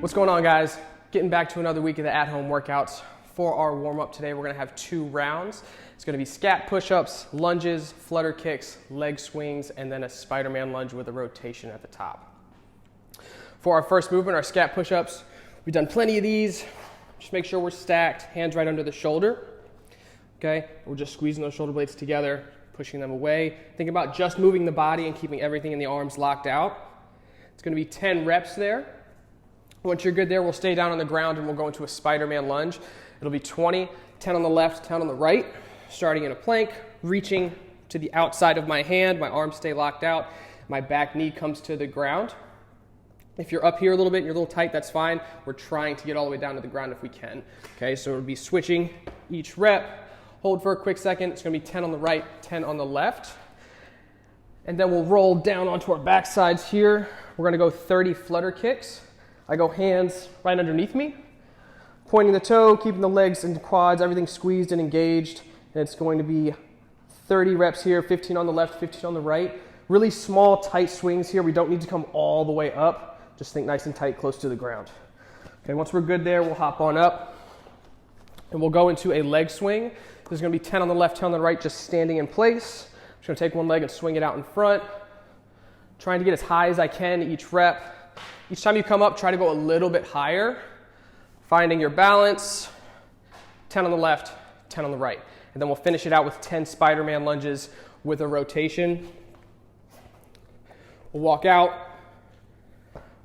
What's going on, guys? Getting back to another week of the at-home workouts. For our warm-up today, we're gonna have 2 rounds. It's gonna be Scap Push Ups, lunges, Flutter Kicks, leg swings, and then a Spiderman lunge with a rotation at the top. For our first movement, our Scap Push Ups, we've done plenty of these. Just make sure we're stacked, hands right under the shoulder. Okay, we're just squeezing those shoulder blades together, pushing them away. Think about just moving the body and keeping everything in the arms locked out. It's gonna be 10 reps there. Once you're good there, we'll stay down on the ground and we'll go into a Spiderman lunge. It'll be 20, 10 on the left, 10 on the right, starting in a plank, reaching to the outside of my hand, my arms stay locked out, my back knee comes to the ground. If you're up here a little bit and you're a little tight, that's fine. We're trying to get all the way down to the ground if we can. Okay, so it'll be switching each rep. Hold for a quick second. It's gonna be 10 on the right, 10 on the left. And then we'll roll down onto our back sides here. We're gonna go 30 Flutter Kicks. I go hands right underneath me, pointing the toe, keeping the legs and quads, everything squeezed and engaged. And it's going to be 30 reps here, 15 on the left, 15 on the right. Really small, tight swings here. We don't need to come all the way up. Just think nice and tight, close to the ground. Okay, once we're good there, we'll hop on up and we'll go into a leg swing. There's gonna be 10 on the left, 10 on the right, just standing in place. I'm just gonna take one leg and swing it out in front. Trying to get as high as I can each rep. Each time you come up, try to go a little bit higher. Finding your balance. 10 on the left, 10 on the right. And then we'll finish it out with 10 Spiderman lunges with a rotation. We'll walk out,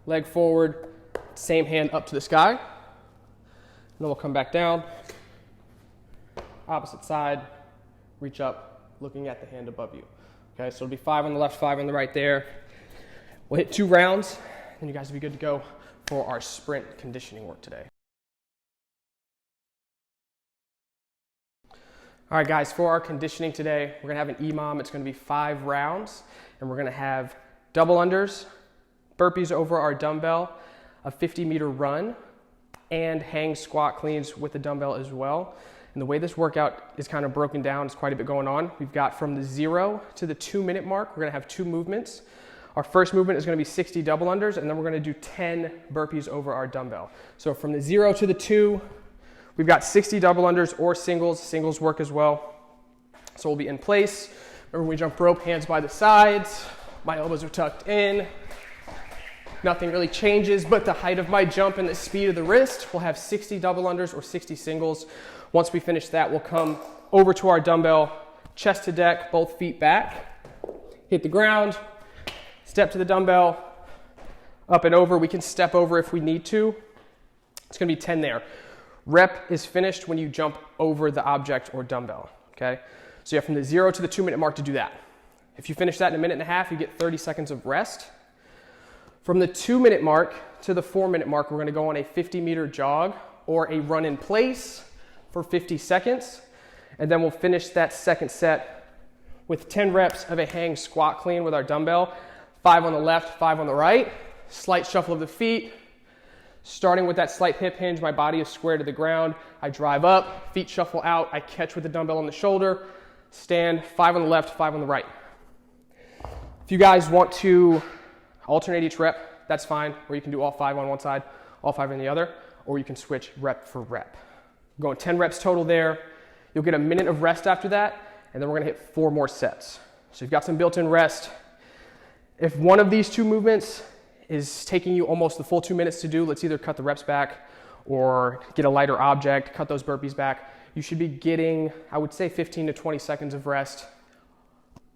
leg forward, same hand up to the sky. And then we'll come back down. Opposite side, reach up, looking at the hand above you. Okay, so it'll be 5 on the left, 5 on the right there. We'll hit 2 rounds. And you guys will be good to go for our sprint conditioning work today. All right, guys, for our conditioning today, we're gonna have an EMOM. It's gonna be 5 rounds, and we're gonna have double unders, burpees over our dumbbell, a 50-meter run, and hang squat cleans with the dumbbell as well. And the way this workout is kind of broken down, it's quite a bit going on. We've got from the 0 to the 2-minute mark, we're gonna have 2 movements. Our first movement is going to be 60 double unders, and then we're going to do 10 burpees over our dumbbell. So from the 0 to the 2, we've got 60 double unders or singles. Singles work as well. So we'll be in place. Remember, when we jump rope, hands by the sides. My elbows are tucked in. Nothing really changes but the height of my jump and the speed of the wrist. We'll have 60 double unders or 60 singles. Once we finish that, we'll come over to our dumbbell, chest to deck, both feet back, hit the ground. Step to the dumbbell, up and over. We can step over if we need to. It's gonna be 10 there. Rep is finished when you jump over the object or dumbbell, okay? So you have from the 0 to the 2-minute mark to do that. If you finish that in a 1.5 minutes, you get 30 seconds of rest. From the 2-minute mark to the 4-minute mark, we're gonna go on a 50-meter jog or a run in place for 50 seconds. And then we'll finish that second set with 10 reps of a hang squat clean with our dumbbell. 5 on the left, 5 on the right. Slight shuffle of the feet. Starting with that slight hip hinge, my body is square to the ground. I drive up, feet shuffle out. I catch with the dumbbell on the shoulder. Stand, 5 on the left, 5 on the right. If you guys want to alternate each rep, that's fine. Or you can do all 5 on one side, all 5 on the other. Or you can switch rep for rep. We're going 10 reps total there. You'll get a minute of rest after that. And then we're gonna hit 4 more sets. So you've got some built-in rest. If one of these 2 movements is taking you almost the full 2 minutes to do, let's either cut the reps back or get a lighter object, cut those burpees back. You should be getting, I would say, 15 to 20 seconds of rest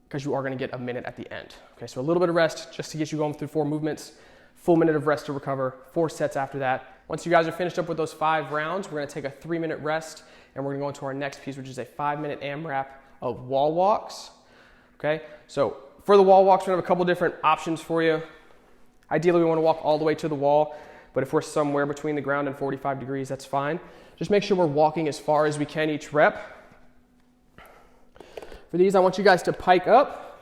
because you are gonna get a minute at the end. Okay, so a little bit of rest just to get you going through 4 movements, full minute of rest to recover, 4 sets after that. Once you guys are finished up with those 5 rounds, we're gonna take a 3-minute rest and we're gonna go into our next piece, which is a 5-minute AMRAP of wall walks. Okay, so for the wall walks, we have a couple different options for you. Ideally, we want to walk all the way to the wall, but if we're somewhere between the ground and 45 degrees, that's fine. Just make sure we're walking as far as we can each rep. For these, I want you guys to pike up.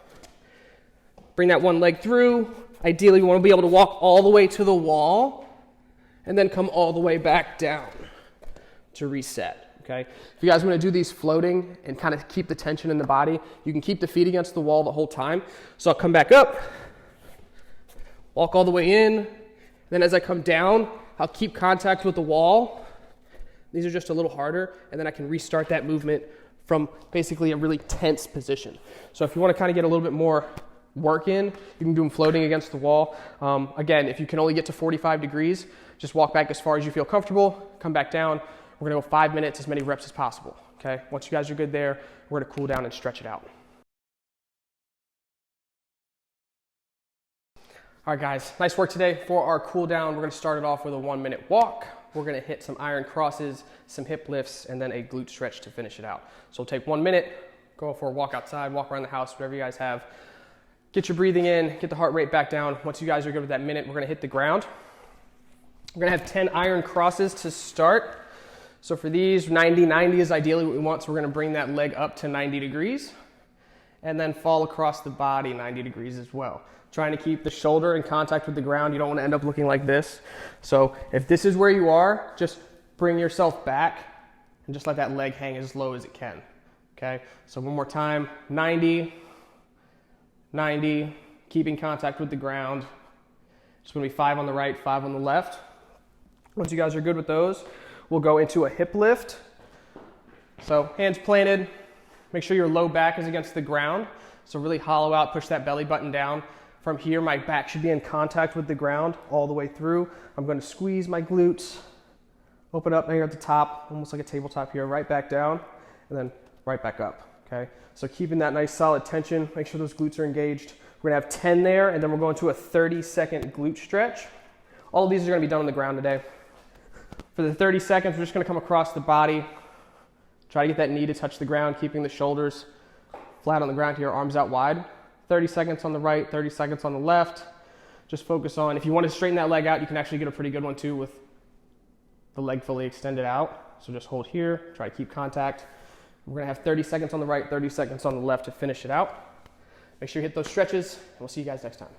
Bring that one leg through. Ideally, we want to be able to walk all the way to the wall and then come all the way back down to reset. Okay? If you guys want to do these floating and kind of keep the tension in the body, you can keep the feet against the wall the whole time. So I'll come back up, walk all the way in, then as I come down, I'll keep contact with the wall. These are just a little harder, and then I can restart that movement from basically a really tense position. So if you want to kind of get a little bit more work in, you can do them floating against the wall. Again, if you can only get to 45 degrees, just walk back as far as you feel comfortable, come back down. We're gonna go 5 minutes, as many reps as possible, okay? Once you guys are good there, we're gonna cool down and stretch it out. All right, guys, nice work today. For our cool down, we're gonna start it off with a 1-minute walk. We're gonna hit some iron crosses, some hip lifts, and then a glute stretch to finish it out. So we'll take 1 minute, go for a walk outside, walk around the house, whatever you guys have. Get your breathing in, get the heart rate back down. Once you guys are good with that minute, we're gonna hit the ground. We're gonna have 10 iron crosses to start. So for these, 90 is ideally what we want. So we're gonna bring that leg up to 90 degrees and then fall across the body 90 degrees as well. Trying to keep the shoulder in contact with the ground. You don't wanna end up looking like this. So if this is where you are, just bring yourself back and just let that leg hang as low as it can, okay? So one more time, 90, keeping contact with the ground. It's gonna be 5 on the right, 5 on the left. Once you guys are good with those, we'll go into a hip lift. So hands planted, make sure your low back is against the ground. So really hollow out, push that belly button down. From here, my back should be in contact with the ground all the way through. I'm gonna squeeze my glutes, open up here at the top, almost like a tabletop here, right back down, and then right back up, okay? So keeping that nice solid tension, make sure those glutes are engaged. We're gonna have 10 there, and then we're going to a 30-second glute stretch. All of these are gonna be done on the ground today. For the 30 seconds, we're just gonna come across the body, try to get that knee to touch the ground, keeping the shoulders flat on the ground here, arms out wide. 30 seconds on the right, 30 seconds on the left. Just focus on, if you want to straighten that leg out, you can actually get a pretty good one too with the leg fully extended out. So just hold here, try to keep contact. We're gonna have 30 seconds on the right, 30 seconds on the left to finish it out. Make sure you hit those stretches, and we'll see you guys next time.